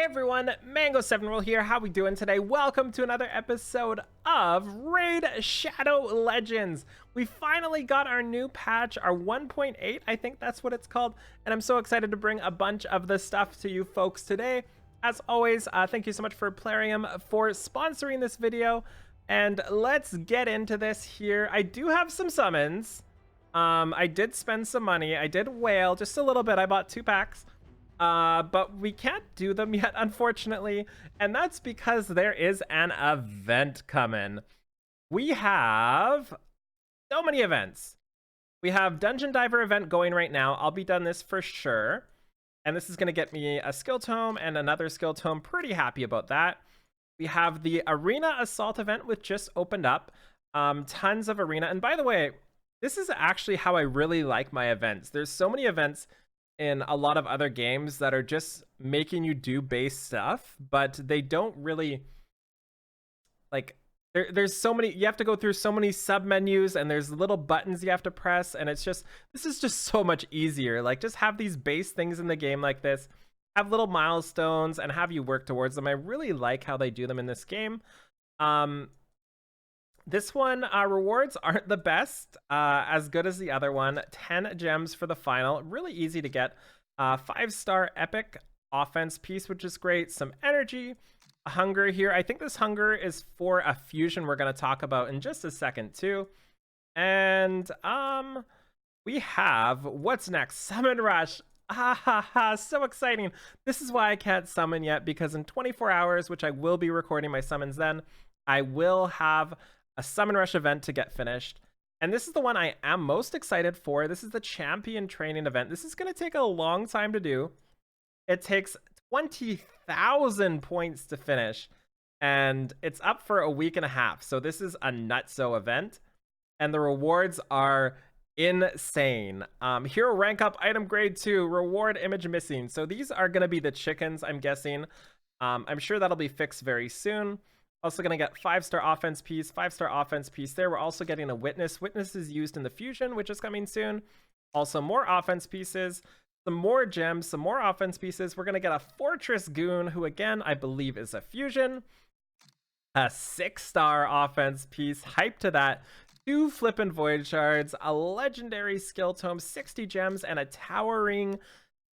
Hey everyone, Mango7Roll here. How we doing today? Welcome to another episode of Raid Shadow Legends. We finally got our new patch, our 1.8, I think that's what it's called, and I'm so excited to bring a bunch of the stuff to you folks today. As always, thank you so much for Plarium for sponsoring this video, and let's get into this here. I do have some summons. I did spend some money. I did whale just a little bit. I bought 2 packs. But we can't do them yet, unfortunately, and that's because there is an event coming. We have so many events. We have Dungeon Diver event going right now. I'll be done this for sure, and this is going to get me a skill tome and another skill tome. Pretty happy about that. We have the Arena Assault event, which just opened up. Tons of arena, and by the way, this is actually how I really like my events. There's so many events in a lot of other games that are just making you do base stuff, but they don't really like there's so many, you have to go through so many sub menus and there's little buttons you have to press, and it's just, this is just so much easier. Like, just have these base things in the game like this, have little milestones and have you work towards them. I really like how they do them in this game. This one, rewards aren't the best, as good as the other one. 10 gems for the final, really easy to get. 5-star epic offense piece, which is great. Some energy, hunger here. I think this hunger is for a fusion we're going to talk about in just a second too. And we have, what's next? Summon Rush. So exciting. This is why I can't summon yet, because in 24 hours, which I will be recording my summons then, I will have a Summon Rush event to get finished. And this is the one I am most excited for. This is the champion training event. This is going to take a long time to do. It takes 20,000 points to finish, and it's up for a week and a half. So this is a nutso event, and the rewards are insane. Hero rank up, item grade 2, reward image missing. So these are going to be the chickens, I'm guessing. I'm sure that'll be fixed very soon. Also going to get 5-star offense piece, 5-star offense piece there. We're also getting a witness. Witness is used in the fusion, which is coming soon. Also more offense pieces, some more gems, some more offense pieces. We're going to get a fortress goon, who again, I believe is a fusion. A 6-star offense piece, hype to that. 2 flippin' void shards, a legendary skill tome, 60 gems, and a towering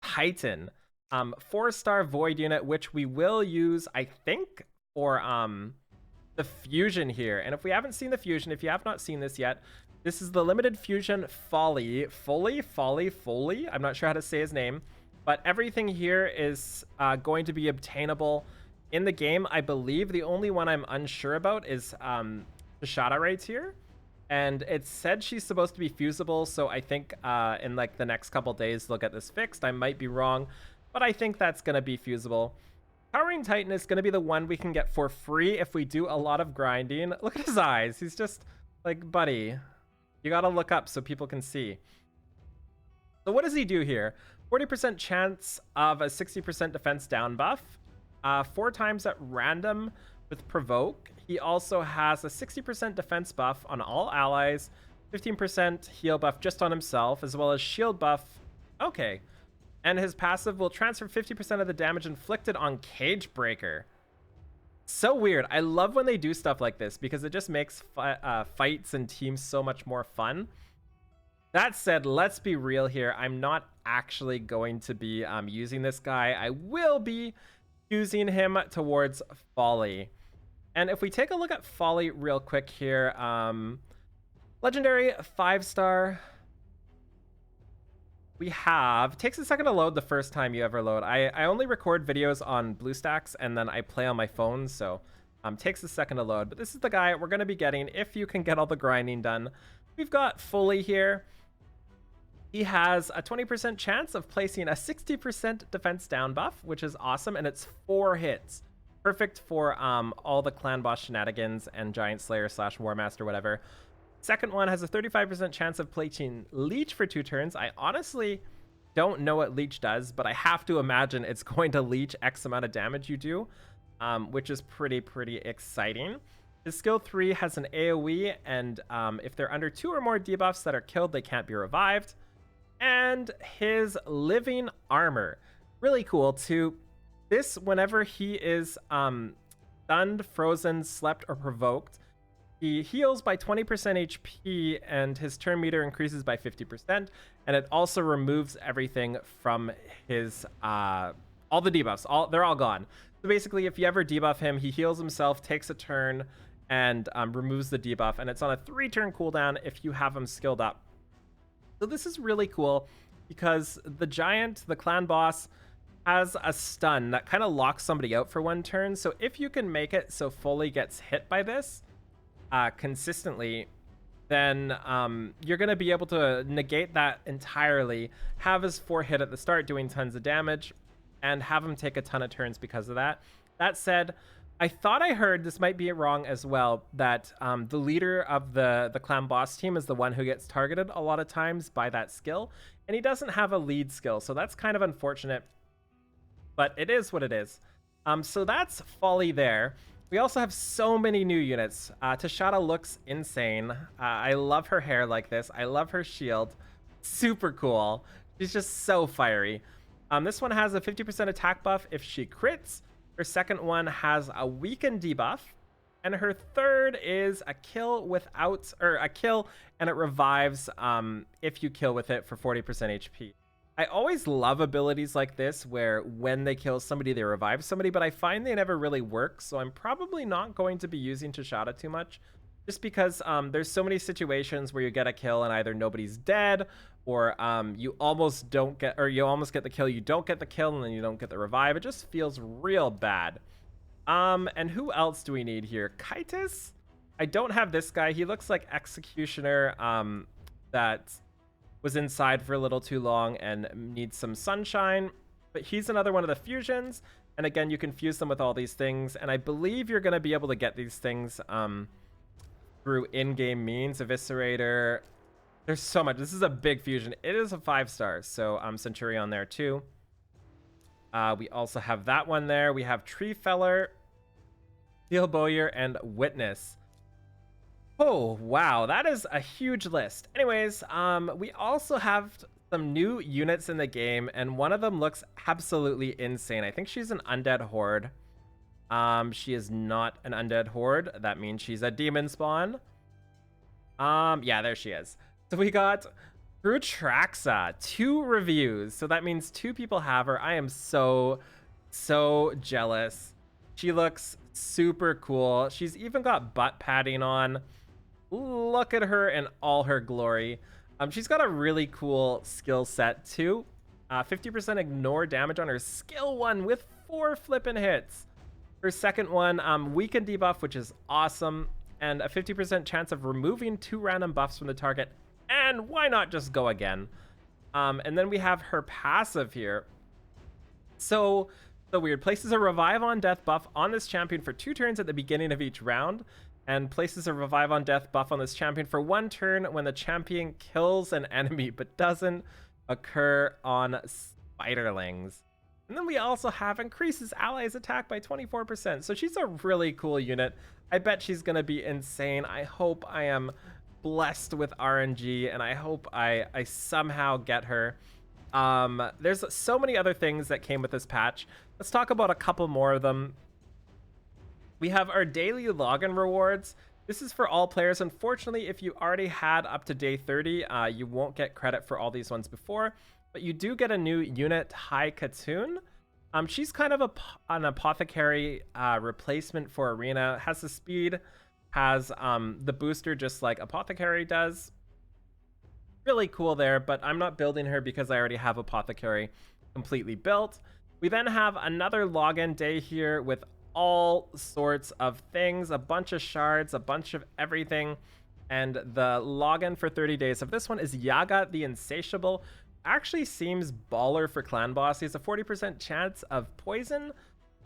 titan. 4-star void unit, which we will use, I think, for the fusion here. And if we haven't seen the fusion, if you have not seen this yet, this is the limited fusion Folly. Folly. I'm not sure how to say his name, but everything here is going to be obtainable in the game. I believe the only one I'm unsure about is Shada right here, and it said she's supposed to be fusible, so I think in like the next couple days they'll get this fixed. I might be wrong, but I think that's gonna be fusible. Towering Titan is going to be the one we can get for free if we do a lot of grinding. Look at his eyes. He's just like, buddy, you got to look up so people can see. So what does he do here? 40% chance of a 60% defense down buff. 4 times at random with provoke. He also has a 60% defense buff on all allies. 15% heal buff just on himself, as well as shield buff. Okay. And his passive will transfer 50% of the damage inflicted on Cage Breaker. So weird. I love when they do stuff like this, because it just makes fights and teams so much more fun. That said, let's be real here. I'm not actually going to be using this guy. I will be using him towards Folly. And if we take a look at Folly real quick here, legendary 5-star. We have, takes a second to load the first time you ever load. I only record videos on BlueStacks and then I play on my phone, so takes a second to load. But this is the guy we're going to be getting if you can get all the grinding done. We've got Folly here. He has a 20% chance of placing a 60% defense down buff, which is awesome, and it's 4 hits. Perfect for all the clan boss shenanigans and Giant Slayer / War Master, whatever. Second one has a 35% chance of placing Leech for 2 turns. I honestly don't know what Leech does, but I have to imagine it's going to leech X amount of damage you do, which is pretty exciting. His skill 3 has an AoE, and if they're under 2 or more debuffs that are killed, they can't be revived. And his living armor, really cool too. this, whenever he is stunned, frozen, slept, or provoked, he heals by 20% HP and his turn meter increases by 50%. And it also removes everything from his, all the debuffs. They're all gone. So basically, if you ever debuff him, he heals himself, takes a turn, and removes the debuff. And it's on a 3-turn cooldown if you have him skilled up. So this is really cool because the giant, the clan boss, has a stun that kind of locks somebody out for 1 turn. So if you can make it so Foley gets hit by this consistently, then you're going to be able to negate that entirely, have his 4 hit at the start doing tons of damage, and have him take a ton of turns because of that. That said, I thought I heard, this might be wrong as well, that the leader of the clan boss team is the one who gets targeted a lot of times by that skill, and he doesn't have a lead skill, so that's kind of unfortunate, but it is what it is. So that's Folly there. We also have so many new units. Tashada looks insane. I love her hair like this. I love her shield. Super cool. She's just so fiery. This one has a 50% attack buff if she crits. Her second one has a weaken debuff. And her third is a kill without, or a kill and it revives if you kill with it for 40% HP. I always love abilities like this where when they kill somebody, they revive somebody, but I find they never really work. So I'm probably not going to be using Tashada too much just because there's so many situations where you get a kill and either nobody's dead or you almost don't get, or you almost get the kill, you don't get the kill, and then you don't get the revive. It just feels real bad. And who else do we need here? Kaitis? I don't have this guy. He looks like Executioner that was inside for a little too long and needs some sunshine, but he's another one of the fusions, and again, you can fuse them with all these things, and I believe you're going to be able to get these things through in-game means. Eviscerator, there's so much. This is a big fusion. It is a 5-star, so Centurion there too. We also have that one there. We have Tree Feller, Steel Bowyer, and Witness. Oh, wow, that is a huge list. Anyways, we also have some new units in the game, and one of them looks absolutely insane. I think she's an undead horde. She is not an undead horde. That means she's a demon spawn. Yeah, there she is. So we got Rutraxa, 2 reviews. So that means 2 people have her. I am so jealous. She looks super cool. She's even got butt padding on. Look at her in all her glory. She's got a really cool skill set too. 50% ignore damage on her skill 1 with 4 flippin' hits. Her second one, weaken debuff, which is awesome, and a 50% chance of removing 2 random buffs from the target. And why not just go again? And then we have her passive here. So weird. Places a revive on death buff on this champion for 2 turns at the beginning of each round, and places a revive on death buff on this champion for 1 turn when the champion kills an enemy, but doesn't occur on spiderlings. And then we also have increases allies attack by 24%. So she's a really cool unit. I bet she's going to be insane. I hope I am blessed with RNG, and I hope I somehow get her. There's so many other things that came with this patch. Let's talk about a couple more of them. We have our daily login rewards. This is for all players. Unfortunately, if you already had up to day 30, you won't get credit for all these ones before, but you do get a new unit, High Katoon. She's kind of an apothecary replacement for Arena. Has the speed, has the booster just like Apothecary does. Really cool there, but I'm not building her because I already have Apothecary completely built. We then have another login day here with all sorts of things, a bunch of shards, a bunch of everything. And the login for 30 days of this one is Yaga the Insatiable. Actually seems baller for clan boss. He has a 40% chance of poison,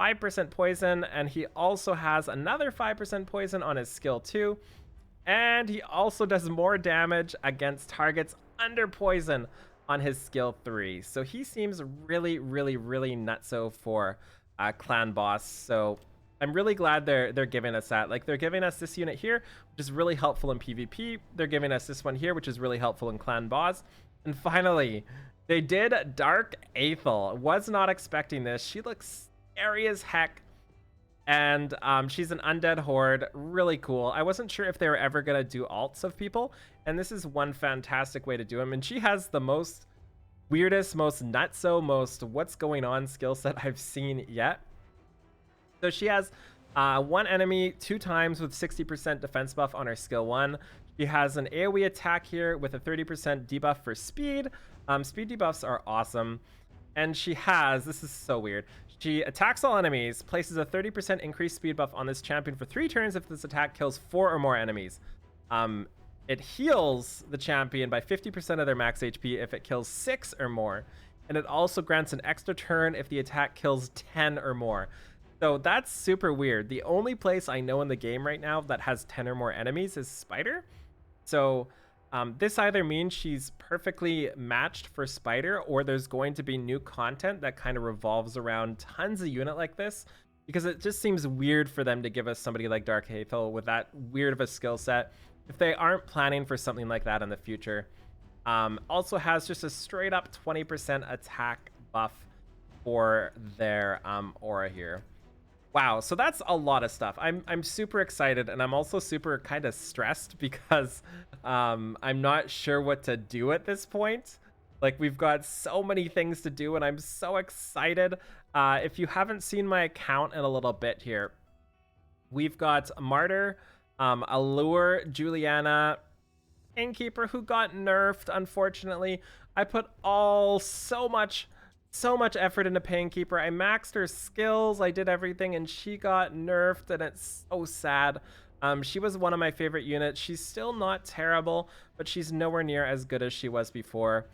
5% poison, and he also has another 5% poison on his skill 2. And he also does more damage against targets under poison on his skill 3. So he seems really nutso for clan boss. So I'm really glad they're giving us that. Like, they're giving us this unit here, which is really helpful in PvP. They're giving us this one here, which is really helpful in clan boss. And finally, they did Dark Aethel. Was not expecting this. She looks scary as heck. And she's an undead horde, really cool. I wasn't sure if they were ever gonna do alts of people, and this is one fantastic way to do them. And she has the most weirdest, most nutso, most what's going on skill set I've seen yet. So she has one enemy 2 times with 60% defense buff on her skill 1. She has an AoE attack here with a 30% debuff for speed. Speed debuffs are awesome. And she has, this is so weird, she attacks all enemies, places a 30% increased speed buff on this champion for 3 turns if this attack kills 4 or more enemies. It heals the champion by 50% of their max HP if it kills 6 or more. And it also grants an extra turn if the attack kills 10 or more. So that's super weird. The only place I know in the game right now that has 10 or more enemies is Spider. So this either means she's perfectly matched for Spider, or there's going to be new content that kind of revolves around tons of unit like this, because it just seems weird for them to give us somebody like Dark Hathel with that weird of a skill set if they aren't planning for something like that in the future. Also has just a straight up 20% attack buff for their aura here. Wow, so that's a lot of stuff. I'm super excited, and I'm also super kind of stressed because I'm not sure what to do at this point. Like, we've got so many things to do, and I'm so excited. If you haven't seen my account in a little bit here, we've got Martyr, Allure, Juliana, Innkeeper, who got nerfed, unfortunately. I put so much effort into Painkeeper. I maxed her skills, I did everything, and she got nerfed, and it's so sad. She was one of my favorite units. She's still not terrible, but she's nowhere near as good as she was before.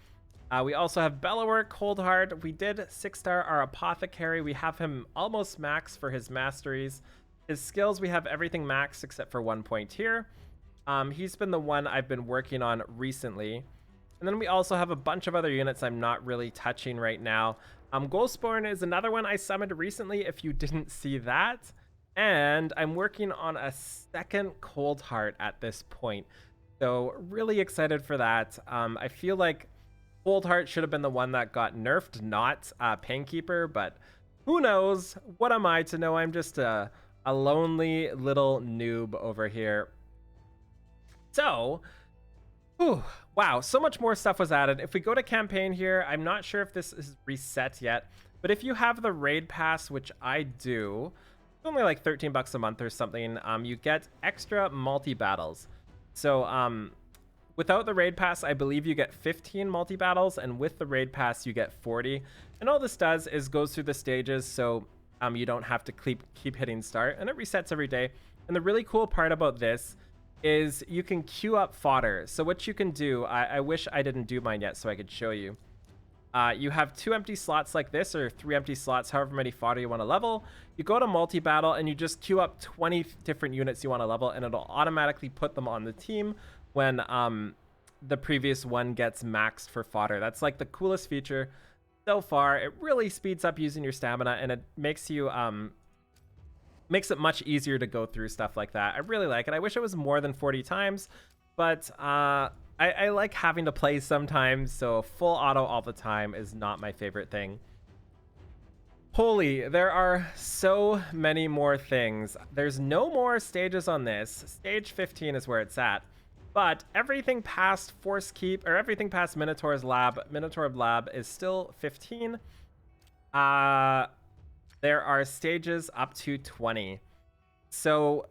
We also have Bellower, Coldheart. We did 6-star our Apothecary. We have him almost max for his masteries. His skills, we have everything maxed except for 1 point here. He's been the one I've been working on recently. And then we also have a bunch of other units I'm not really touching right now. Ghostborn is another one I summoned recently, if you didn't see that. And I'm working on a second Coldheart at this point. So really excited for that. I feel like Coldheart should have been the one that got nerfed, not Painkeeper, but who knows? What am I to know? I'm just a lonely little noob over here. So, wow, so much more stuff was added. If we go to campaign here, I'm not sure if this is reset yet, but if you have the raid pass, which I do, it's only like 13 bucks a month or something, you get extra multi-battles. So without the raid pass, I believe you get 15 multi-battles, and with the raid pass, you get 40. And all this does is goes through the stages, so you don't have to keep hitting start, and it resets every day. And the really cool part about this is you can queue up fodder. So what you can do, I wish I didn't do mine yet so I could show you. You have 2 empty slots like this, or 3 empty slots, however many fodder you want to level. You go to multi-battle and you just queue up 20 different units you want to level, and it'll automatically put them on the team when the previous one gets maxed for fodder. That's like the coolest feature so far. It really speeds up using your stamina, and it makes you makes it much easier to go through stuff like that. I really like it. I wish it was more than 40 times, but I like having to play sometimes, so full auto all the time is not my favorite thing. Holy, there are so many more things. There's no more stages on this. Stage 15 is where it's at. But everything past Force Keep, or everything past Minotaur Lab is still 15. There are stages up to 20. So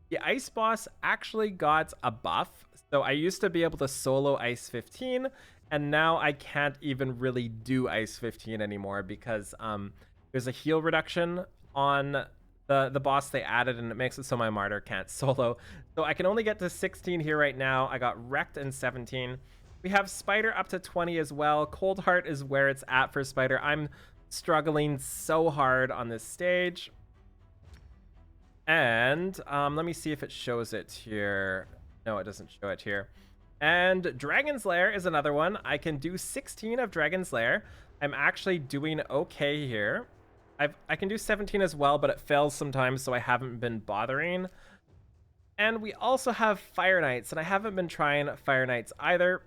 the Ice Boss actually got a buff. So I used to be able to solo Ice 15, and now I can't even really do Ice 15 anymore because there's a heal reduction on the boss they added, and it makes it so my Martyr can't solo. So I can only get to 16 here right now. I got wrecked in 17. We have Spider up to 20 as well. Coldheart is where it's at for Spider. I'm struggling so hard on this stage. And let me see if it shows it here. No, it doesn't show it here. And Dragon's Lair is another one. I can do 16 of Dragon's Lair. I'm actually doing okay here. I can do 17 as well, but it fails sometimes, so I haven't been bothering. And we also have Fire Knights, and I haven't been trying Fire Knights either.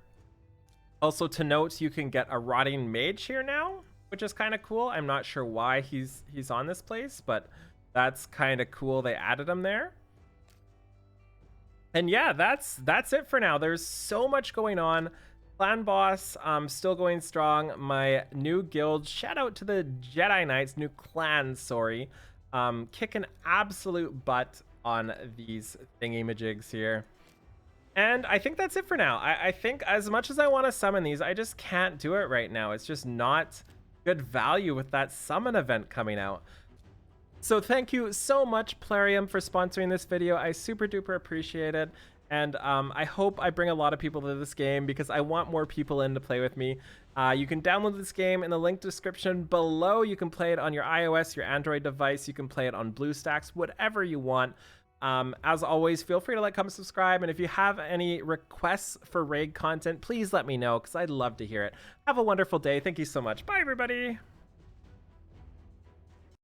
Also to note, you can get a Rotting Mage here now, which is kind of cool. I'm not sure why he's on this place, but that's kind of cool. They added him there. And yeah, that's it for now. There's so much going on. Clan boss, still going strong. My new guild, shout out to the Jedi Knights, new clan, sorry. Kicking absolute butt on these thingamajigs here. And I think that's it for now. I think as much as I want to summon these, I just can't do it right now. It's just not good value with that summon event coming out. So thank you so much, Plarium, for sponsoring this video. I super duper appreciate it. And I hope I bring a lot of people to this game because I want more people in to play with me. You can download this game in the link description below. You can play it on your iOS, your Android device. You can play it on BlueStacks, whatever you want. As always, feel free to like, comment, subscribe. And if you have any requests for raid content, please let me know because I'd love to hear it. Have a wonderful day. Thank you so much. Bye, everybody.